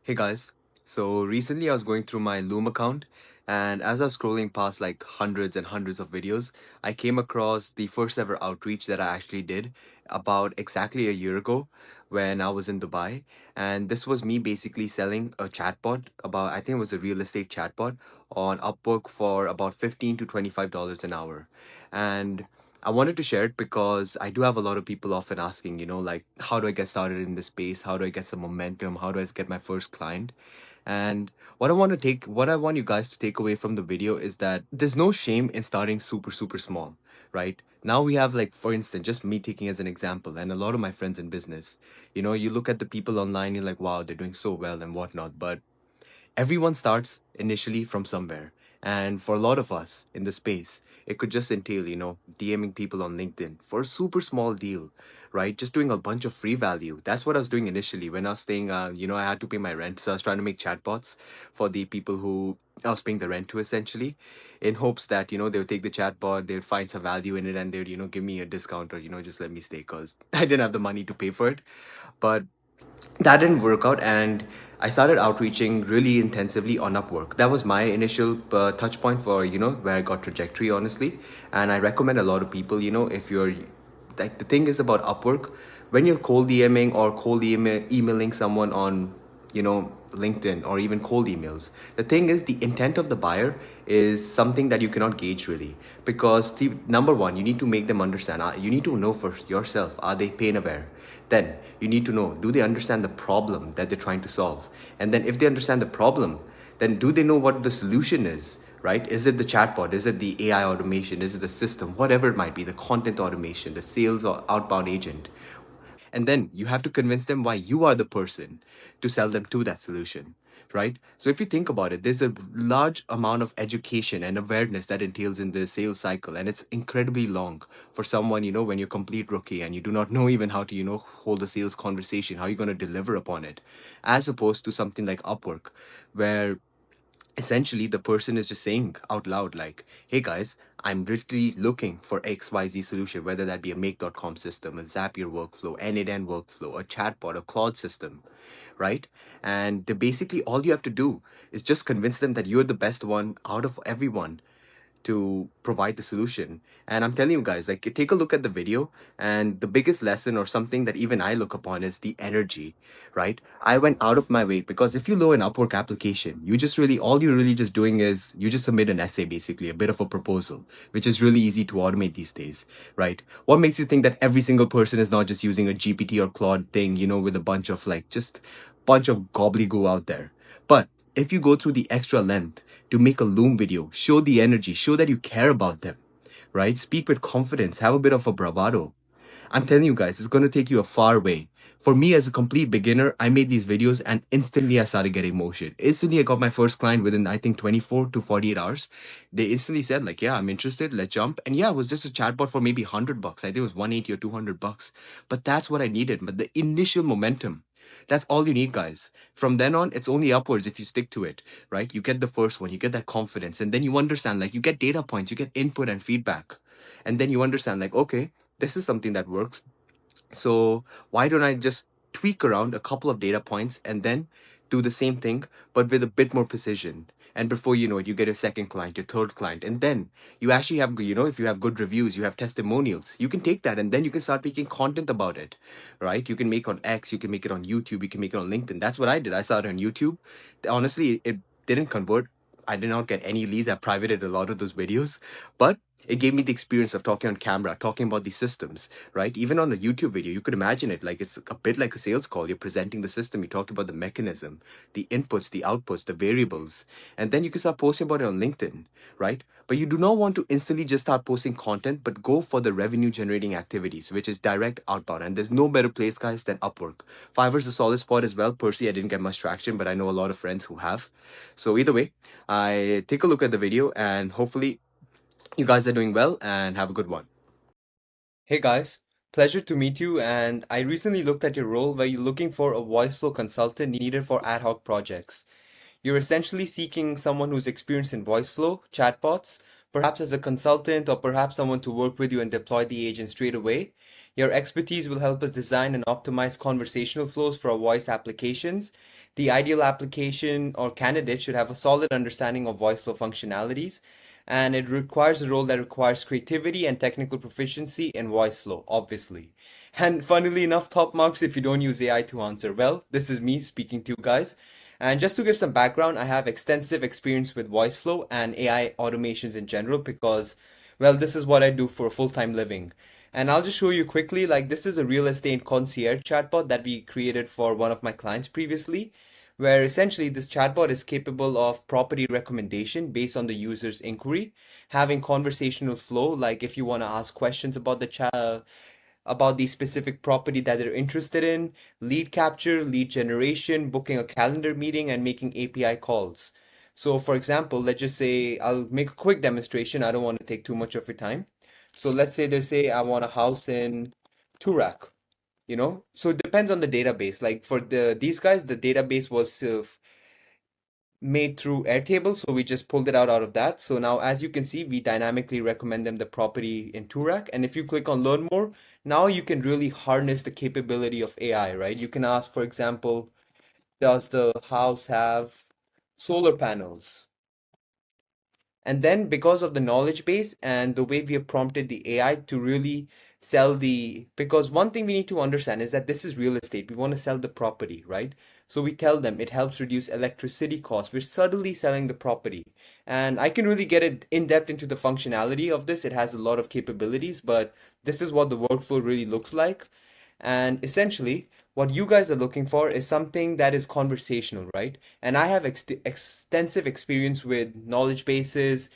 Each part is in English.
Hey guys, so recently I was going through my Loom account, and as I was scrolling past like hundreds and hundreds of videos, I came across the first ever outreach that I actually did about exactly a year ago when I was in Dubai. And this was me basically selling a chatbot about, I think it was a real estate chatbot on Upwork for about 15 to $25 an hour. And I wanted to share it because I do have a lot of people often asking, like, how do I get started in this space? How do I get some momentum? How do I get my first client? And what I want you guys to take away from the video is that there's no shame in starting super, super small, right? Now we have, like, for instance, just me taking as an example, and a lot of my friends in business, you look at the people online, you're like, wow, they're doing so well and whatnot. But everyone starts initially from somewhere. And for a lot of us in the space, it could just entail, DMing people on LinkedIn for a super small deal, right? Just doing a bunch of free value. That's what I was doing initially when I was staying, I had to pay my rent. So I was trying to make chatbots for the people who I was paying the rent to essentially, in hopes that, they would take the chatbot, they would find some value in it, and they would, give me a discount or, just let me stay because I didn't have the money to pay for it. But that didn't work out, and I started outreaching really intensively on Upwork. That was my initial touch point for, where I got trajectory, honestly. And I recommend a lot of people, if you're like, the thing is about Upwork, when you're cold DMing or emailing someone on, LinkedIn or even cold emails, the thing is the intent of the buyer is something that you cannot gauge really, because number one, you need to make them understand. You need to know for yourself, are they pain aware? Then you need to know, do they understand the problem that they're trying to solve? And then if they understand the problem, then do they know what the solution is, right? Is it the chatbot? Is it the AI automation? Is it the system? Whatever it might be, the content automation, the sales or outbound agent. And then you have to convince them why you are the person to sell them to that solution, right? So if you think about it, there's a large amount of education and awareness that entails in the sales cycle, and it's incredibly long for someone, when you're complete rookie and you do not know even how to, hold a sales conversation, how you're going to deliver upon it, as opposed to something like Upwork, where essentially the person is just saying out loud like, hey guys, I'm literally looking for XYZ solution, whether that be a make.com system, a Zapier workflow, N8N workflow, a chatbot, a Claude system, right? And basically all you have to do is just convince them that you're the best one out of everyone to provide the solution. And I'm telling you guys, like, take a look at the video, and the biggest lesson or something that even I look upon is the energy, right? I went out of my way because if you load an Upwork application, all you're really just doing is you just submit an essay, basically, a bit of a proposal, which is really easy to automate these days, right? What makes you think that every single person is not just using a GPT or Claude thing, with a bunch of like, just bunch of gobbledygook out there? But if you go through the extra length to make a Loom video, show the energy, show that you care about them, right? Speak with confidence, have a bit of a bravado. I'm telling you guys, it's going to take you a far way. For me, as a complete beginner, I made these videos and instantly I started getting motion. Instantly, I got my first client within, I think, 24 to 48 hours. They instantly said, like, yeah, I'm interested, let's jump. And yeah, it was just a chatbot for maybe $100. I think it was 180 or $200. But that's what I needed. But the initial momentum, that's all you need, guys. From then on, it's only upwards if you stick to it, right? You get the first one, you get that confidence, and then you understand, like, you get data points, you get input and feedback. And then you understand, like, okay, this is something that works. So why don't I just tweak around a couple of data points and then do the same thing, but with a bit more precision? And before you know it, you get a second client, your third client, and then you actually have, if you have good reviews, you have testimonials, you can take that and then you can start making content about it, right? You can make on X, you can make it on YouTube, you can make it on LinkedIn. That's what I did. I started on YouTube. Honestly, it didn't convert. I did not get any leads. I privated a lot of those videos, but it gave me the experience of talking on camera, talking about these systems, right? Even on a YouTube video, you could imagine it like it's a bit like a sales call. You're presenting the system, you talk about the mechanism, the inputs, the outputs, the variables, and then you can start posting about it on LinkedIn, right? But you do not want to instantly just start posting content, but go for the revenue generating activities, which is direct outbound. And there's no better place, guys, than Upwork. Fiverr's a solid spot as well. Personally, I didn't get much traction, but I know a lot of friends who have. So either way, I take a look at the video and hopefully you guys are doing well and have a good one. Hey guys, pleasure to meet you. And I recently looked at your role where you're looking for a voice flow consultant needed for ad hoc projects. You're essentially seeking someone who's experienced in voice flow, chatbots, perhaps as a consultant or perhaps someone to work with you and deploy the agent straight away. Your expertise will help us design and optimize conversational flows for our voice applications. The ideal application or candidate should have a solid understanding of voice flow functionalities, and it requires a role that requires creativity and technical proficiency in voice flow, obviously. And funnily enough, top marks if you don't use AI to answer. Well, this is me speaking to you guys. And just to give some background, I have extensive experience with voice flow and AI automations in general because, well, this is what I do for a full-time living. And I'll just show you quickly, like this is a real estate concierge chatbot that we created for one of my clients previously, where essentially this chatbot is capable of property recommendation based on the user's inquiry, having conversational flow, like if you want to ask questions about the about the specific property that they're interested in, lead capture, lead generation, booking a calendar meeting, and making API calls. So, for example, let's just say I'll make a quick demonstration. I don't want to take too much of your time. So, let's say they say I want a house in Turak, So it depends on the database. Like for these guys, the database was made through Airtable, so we just pulled it out of that. So now, as you can see, we dynamically recommend them the property in Turak. And if you click on Learn More, now you can really harness the capability of AI, right? You can ask, for example, does the house have solar panels? And then because of the knowledge base and the way we have prompted the AI to really sell because one thing we need to understand is that this is real estate. We want to sell the property, right? So we tell them it helps reduce electricity costs. We're subtly selling the property. And I can really get it in depth into the functionality of this. It has a lot of capabilities, but this is what the workflow really looks like. And essentially, what you guys are looking for is something that is conversational, right? And I have extensive experience with knowledge bases,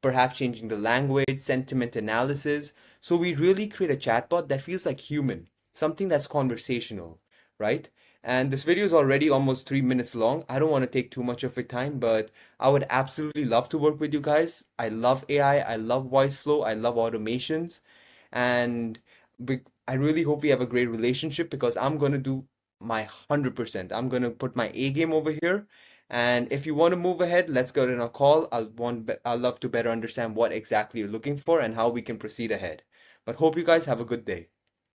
perhaps changing the language, sentiment analysis. So we really create a chatbot that feels like human, something that's conversational, right? And this video is already almost 3 minutes long. I don't want to take too much of your time, but I would absolutely love to work with you guys. I love AI, I love voice flow, I love automations, and I really hope we have a great relationship because I'm going to do my 100%. I'm going to put my A game over here. And if you want to move ahead, let's go in a call. I'll love to better understand what exactly you're looking for and how we can proceed ahead. But hope you guys have a good day.